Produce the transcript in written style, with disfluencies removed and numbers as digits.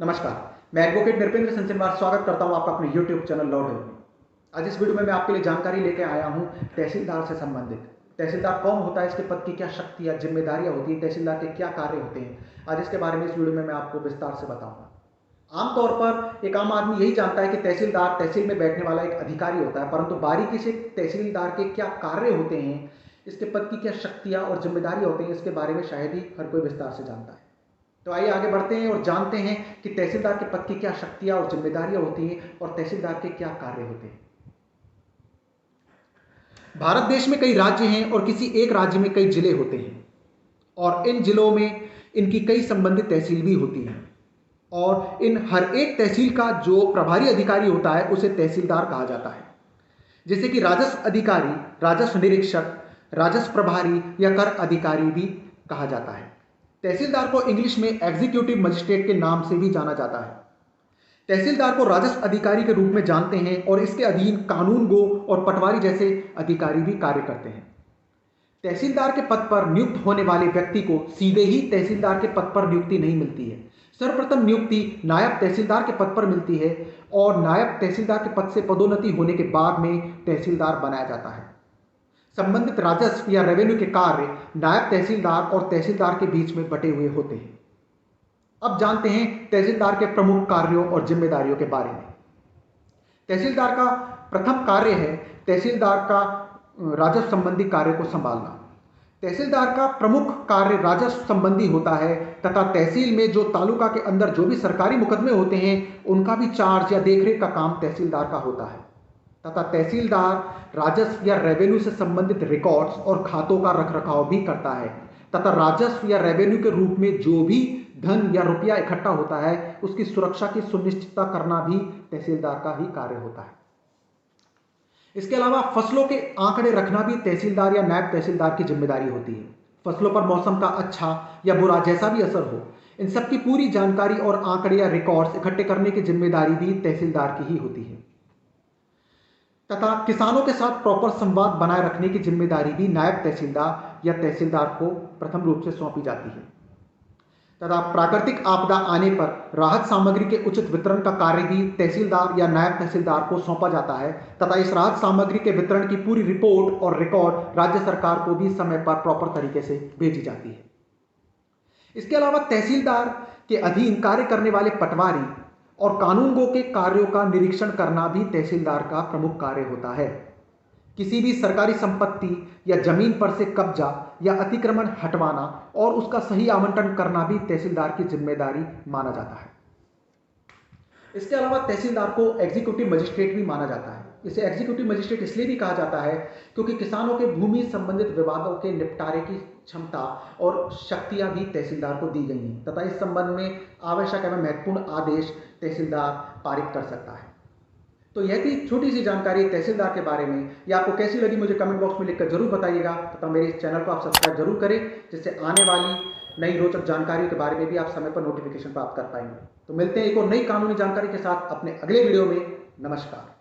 नमस्कार, मैं एडवोकेट नृपेंद्र सिंह स्वागत करता हूं आपका अपने YouTube चैनल लॉ हेल्प में। आज इस वीडियो में मैं आपके लिए जानकारी लेकर आया हूं तहसीलदार से संबंधित। तहसीलदार कौन होता है, इसके पद की क्या शक्तियां जिम्मेदारियां होती हैं, तहसीलदार के क्या कार्य होते हैं, आज इसके बारे में इस वीडियो में मैं आपको विस्तार से बताऊंगा। आमतौर पर एक आम आदमी यही जानता है कि तहसीलदार तहसील में बैठने वाला एक अधिकारी होता है, परंतु बारीकी से तहसीलदार के क्या कार्य होते हैं, इसके पद की क्या शक्तियां और जिम्मेदारियां होती हैं, इसके बारे में शायद ही हर कोई विस्तार से जानता है। तो आइए आगे बढ़ते हैं और जानते हैं कि तहसीलदार के पद की क्या शक्तियां और जिम्मेदारियां होती हैं और तहसीलदार के क्या कार्य होते हैं। भारत देश में कई राज्य हैं और किसी एक राज्य में कई जिले होते हैं और इन जिलों में इनकी कई संबंधित तहसील भी होती हैं और इन हर एक तहसील का जो प्रभारी अधिकारी होता है उसे तहसीलदार कहा जाता है। जैसे कि राजस्व अधिकारी, राजस्व निरीक्षक, राजस्व प्रभारी या कर अधिकारी भी कहा जाता है। तहसीलदार को इंग्लिश में एग्जीक्यूटिव मजिस्ट्रेट के नाम से भी जाना जाता है। तहसीलदार को राजस्व अधिकारी के रूप में जानते हैं और इसके अधीन कानून गो और पटवारी जैसे अधिकारी भी कार्य करते हैं। तहसीलदार के पद पर नियुक्त होने वाले व्यक्ति को सीधे ही तहसीलदार के पद पर नियुक्ति नहीं मिलती है। सर्वप्रथम नियुक्ति नायब तहसीलदार के पद पर मिलती है और नायब तहसीलदार के पद से पदोन्नति होने के बाद में तहसीलदार बनाया जाता है। संबंधित राजस्व या रेवेन्यू के कार्य नायब तहसीलदार और तहसीलदार के बीच में बटे हुए होते हैं। अब जानते हैं तहसीलदार के प्रमुख कार्यों और जिम्मेदारियों के बारे में। तहसीलदार का प्रथम कार्य है तहसीलदार का राजस्व संबंधी कार्य को संभालना। तहसीलदार का प्रमुख कार्य राजस्व संबंधी होता है तथा तहसील में जो तालुका के अंदर जो भी सरकारी मुकदमे होते हैं उनका भी चार्ज या देखरेख का काम तहसीलदार का होता है तथा तहसीलदार राजस्व या रेवेन्यू से संबंधित रिकॉर्ड्स और खातों का रखरखाव भी करता है तथा राजस्व या रेवेन्यू के रूप में जो भी धन या रुपया इकट्ठा होता है उसकी सुरक्षा की सुनिश्चितता करना भी तहसीलदार का ही कार्य होता है। इसके अलावा फसलों के आंकड़े रखना भी तहसीलदार या नायब तहसीलदार की जिम्मेदारी होती है। फसलों पर मौसम का अच्छा या बुरा जैसा भी असर हो, इन सब की पूरी जानकारी और आंकड़े या रिकॉर्ड्स इकट्ठे करने की जिम्मेदारी भी तहसीलदार की ही होती है तथा किसानों के साथ प्रॉपर संवाद बनाए रखने की जिम्मेदारी भी नायब तहसीलदार या तहसीलदार को प्रथम रूप से सौंपी जाती है तथा प्राकृतिक आपदा आने पर राहत सामग्री के उचित वितरण का कार्य भी तहसीलदार या नायब तहसीलदार को सौंपा जाता है तथा इस राहत सामग्री के वितरण की पूरी रिपोर्ट और रिकॉर्ड राज्य सरकार को भी समय पर प्रॉपर तरीके से भेजी जाती है। इसके अलावा तहसीलदार के अधीन कार्य करने वाले पटवारी और कानूनगो के कार्यों का निरीक्षण करना भी तहसीलदार का प्रमुख कार्य होता है। किसी भी सरकारी संपत्ति या जमीन पर से कब्जा या अतिक्रमण हटवाना और उसका सही आवंटन करना भी तहसीलदार की जिम्मेदारी माना जाता है। इसके अलावा तहसीलदार को एग्जीक्यूटिव मजिस्ट्रेट भी माना जाता है। इसे एग्जीक्यूटिव मजिस्ट्रेट इसलिए भी कहा जाता है क्योंकि किसानों के भूमि संबंधित विवादों के निपटारे की क्षमता और शक्तियां भी तहसीलदार को दी गई हैं तथा इस संबंध में आवश्यक एवं महत्वपूर्ण आदेश तहसीलदार पारित कर सकता है। तो यह थी छोटी सी जानकारी तहसीलदार के बारे में। यह आपको कैसी लगी मुझे कमेंट बॉक्स में लिखकर जरूर बताइएगा तथा मेरे इस चैनल को आप सब्सक्राइब जरूर करें जिससे आने वाली नई रोचक जानकारियों के बारे में भी आप समय पर नोटिफिकेशन प्राप्त कर पाएंगे। तो मिलते हैं एक और नई कानूनी जानकारी के साथ अपने अगले वीडियो में। नमस्कार।